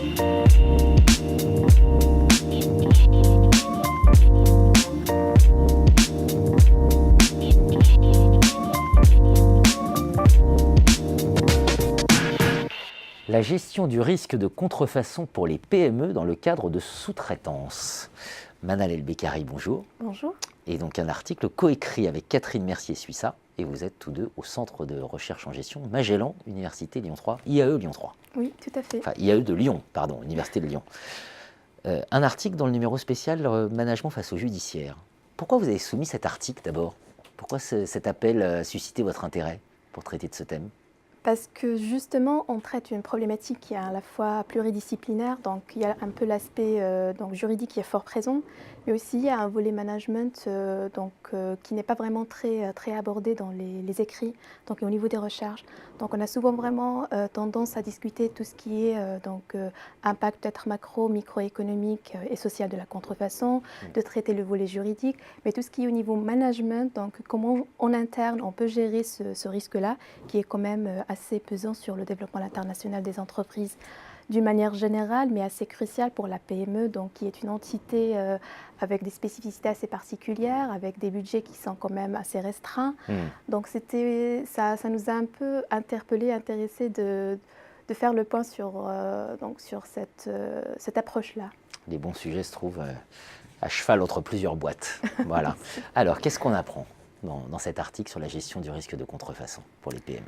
La gestion du risque de contrefaçon pour les PME dans le cadre de sous-traitance. Manal El-Bekkari, bonjour. Bonjour. Et donc un article coécrit avec Catherine Mercier-Suissa, et vous êtes tous deux au Centre de recherche en gestion Magellan, Université Lyon 3, IAE Lyon 3. Oui, tout à fait. Enfin, IAE de Lyon, pardon, Université de Lyon. Un article dans le numéro spécial Management face au judiciaire. Pourquoi vous avez soumis cet article d'abord? Pourquoi cet appel a suscité votre intérêt pour traiter de ce thème? Parce que justement, on traite une problématique qui est à la fois pluridisciplinaire, donc il y a un peu l'aspect juridique qui est fort présent, mais aussi il y a un volet management qui n'est pas vraiment très abordé dans les écrits, donc au niveau des recherches. Donc on a souvent vraiment tendance à discuter tout ce qui est impact peut-être macro, microéconomique et social de la contrefaçon, de traiter le volet juridique, mais tout ce qui est au niveau management, donc comment en interne on peut gérer ce risque-là, qui est quand même assez pesant sur le développement international des entreprises d'une manière générale, mais assez crucial pour la PME, donc qui est une entité avec des spécificités assez particulières, avec des budgets qui sont quand même assez restreints. Donc ça nous a un peu interpellés, intéressés de faire le point sur cette approche-là. Les bons sujets se trouvent à cheval entre plusieurs boîtes. Voilà. Alors, qu'est-ce qu'on apprend dans cet article sur la gestion du risque de contrefaçon pour les PME?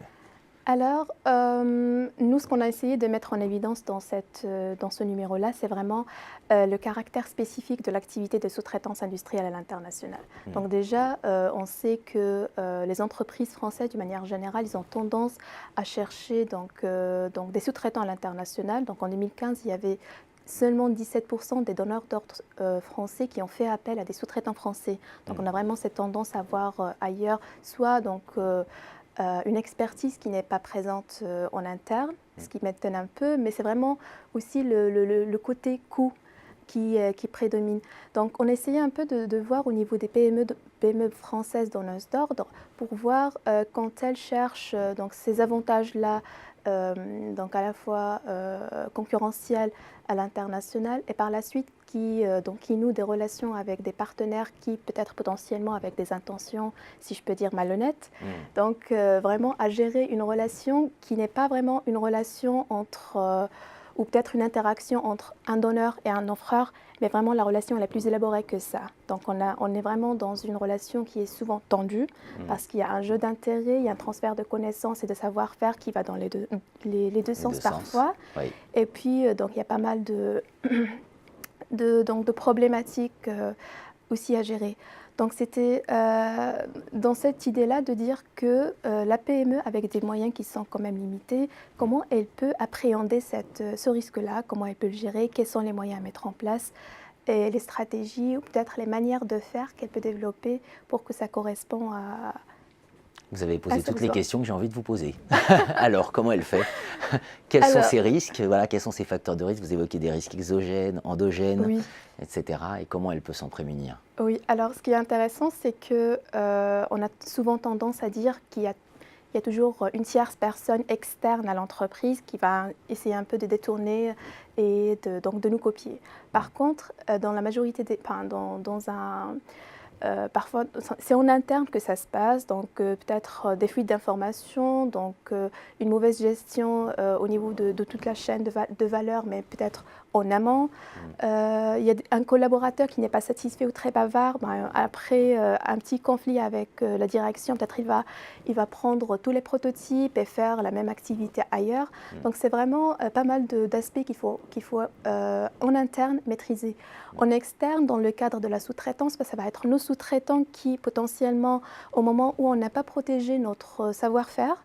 Alors, nous, ce qu'on a essayé de mettre en évidence dans ce numéro-là, c'est vraiment le caractère spécifique de l'activité de sous-traitance industrielle à l'international. Donc déjà, on sait que les entreprises françaises, d'une manière générale, ils ont tendance à chercher des sous-traitants à l'international. Donc en 2015, il y avait seulement 17% des donneurs d'ordre français qui ont fait appel à des sous-traitants français. Donc on a vraiment cette tendance à voir ailleurs, soit une expertise qui n'est pas présente en interne, ce qui m'étonne un peu, mais c'est vraiment aussi le côté coût qui prédomine. Donc on essayait un peu de voir au niveau des PME françaises donneuses d'ordre pour voir quand elles cherchent ces avantages-là, donc à la fois concurrentiels à l'international et par la suite qui nouent des relations avec des partenaires qui peut-être potentiellement avec des intentions, si je peux dire, malhonnêtes. Donc vraiment à gérer une relation qui n'est pas vraiment une relation entre, ou peut-être une interaction entre un donneur et un offreur, mais vraiment la relation est la plus élaborée que ça. Donc on est vraiment dans une relation qui est souvent tendue parce qu'il y a un jeu d'intérêt, il y a un transfert de connaissances et de savoir-faire qui va dans les deux sens parfois. Oui. Et puis donc il y a pas mal de problématiques aussi à gérer. Donc c'était dans cette idée-là de dire que la PME, avec des moyens qui sont quand même limités, comment elle peut appréhender ce risque-là, comment elle peut le gérer, quels sont les moyens à mettre en place, et les stratégies ou peut-être les manières de faire qu'elle peut développer pour que ça corresponde à... Vous avez posé toutes les questions que j'ai envie de vous poser. Alors, comment elle fait? Quels sont ses risques? Voilà, quels sont ses facteurs de risque? Vous évoquez des risques exogènes, endogènes, etc. Et comment elle peut s'en prémunir? Oui, alors ce qui est intéressant, c'est qu'on a souvent tendance à dire qu'il y a toujours une tierce personne externe à l'entreprise qui va essayer un peu de détourner et de nous copier. Par contre, dans la majorité des... parfois, c'est en interne que ça se passe, donc peut-être des fuites d'informations, donc une mauvaise gestion au niveau de toute la chaîne de valeur, mais peut-être en amont. Il y a un collaborateur qui n'est pas satisfait ou très bavard, après un petit conflit avec la direction, peut-être il va prendre tous les prototypes et faire la même activité ailleurs. Donc c'est vraiment pas mal d'aspects qu'il faut en interne maîtriser. En externe, dans le cadre de la sous-traitance, ça va être nos sous-traitants qui potentiellement, au moment où on n'a pas protégé notre savoir-faire,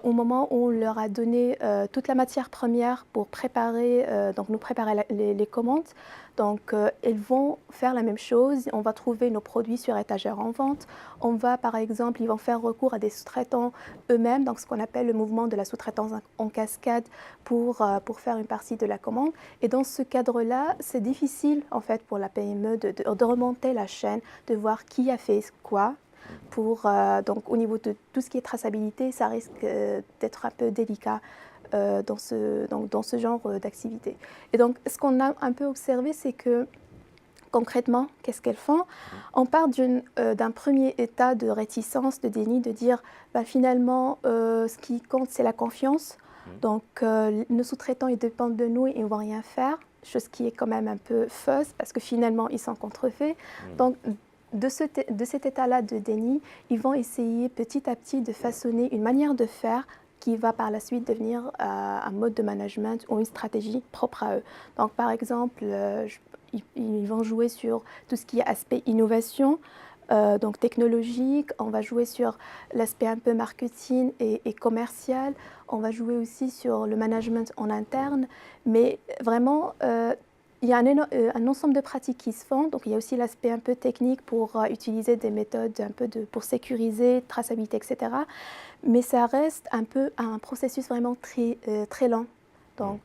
au moment où on leur a donné toute la matière première pour nous préparer les commandes, donc ils vont faire la même chose. On va trouver nos produits sur étagère en vente. On va, par exemple, ils vont faire recours à des sous-traitants eux-mêmes, donc ce qu'on appelle le mouvement de la sous-traitance en cascade pour faire une partie de la commande. Et dans ce cadre-là, c'est difficile en fait pour la PME de remonter la chaîne, de voir qui a fait quoi. Donc au niveau de tout ce qui est traçabilité, ça risque d'être un peu délicat. dans ce genre d'activité. Et donc, ce qu'on a un peu observé, c'est que concrètement, qu'est-ce qu'elles font? On part d'un premier état de réticence, de déni, de dire bah, finalement, ce qui compte, c'est la confiance. Donc, nos sous-traitants, ils dépendent de nous et ils ne vont rien faire, chose qui est quand même un peu fausse parce que finalement, ils sont contrefaits. Donc, de cet état-là de déni, ils vont essayer petit à petit de façonner une manière de faire qui va par la suite devenir un mode de management ou une stratégie propre à eux. Donc, par exemple, ils vont jouer sur tout ce qui est aspect innovation, donc technologique. On va jouer sur l'aspect un peu marketing et commercial. On va jouer aussi sur le management en interne. Mais vraiment, il y a un ensemble de pratiques qui se font. Donc, il y a aussi l'aspect un peu technique pour utiliser des méthodes un peu pour sécuriser, traçabilité, etc. Mais ça reste un peu un processus vraiment très lent. Donc,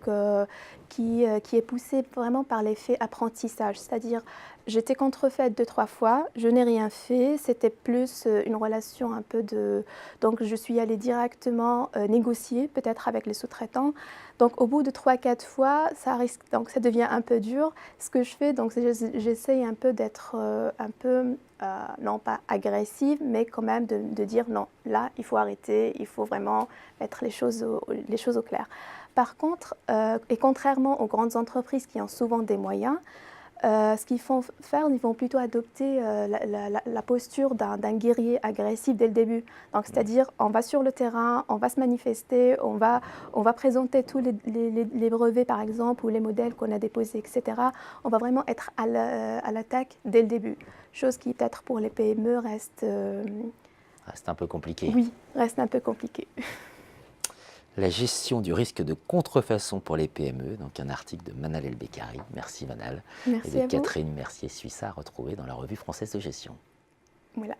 qui est poussé vraiment par l'effet apprentissage. C'est-à-dire, j'étais contrefaite 2-3 fois, je n'ai rien fait, c'était plus une relation un peu de... Donc, je suis allée directement négocier, peut-être avec les sous-traitants. Donc, au bout de 3-4 fois, donc, ça devient un peu dur. Ce que je fais, donc, j'essaye un peu d'être un peu, non pas agressive, mais quand même de dire non, là, il faut arrêter, il faut vraiment mettre les choses au clair. Par contre, et contrairement aux grandes entreprises qui ont souvent des moyens, ce qu'ils vont faire, ils vont plutôt adopter la posture d'un guerrier agressif dès le début. Donc, c'est-à-dire, on va sur le terrain, on va se manifester, on va présenter tous les brevets, par exemple, ou les modèles qu'on a déposés, etc. On va vraiment être à l'attaque dès le début. Chose qui, peut-être pour les PME, reste un peu compliqué. Oui, reste un peu compliqué. La gestion du risque de contrefaçon pour les PME, donc un article de Manal El-Bekkari, merci Manal, merci et de à Catherine Mercier-Suissa, retrouvé dans la revue française de gestion. Voilà.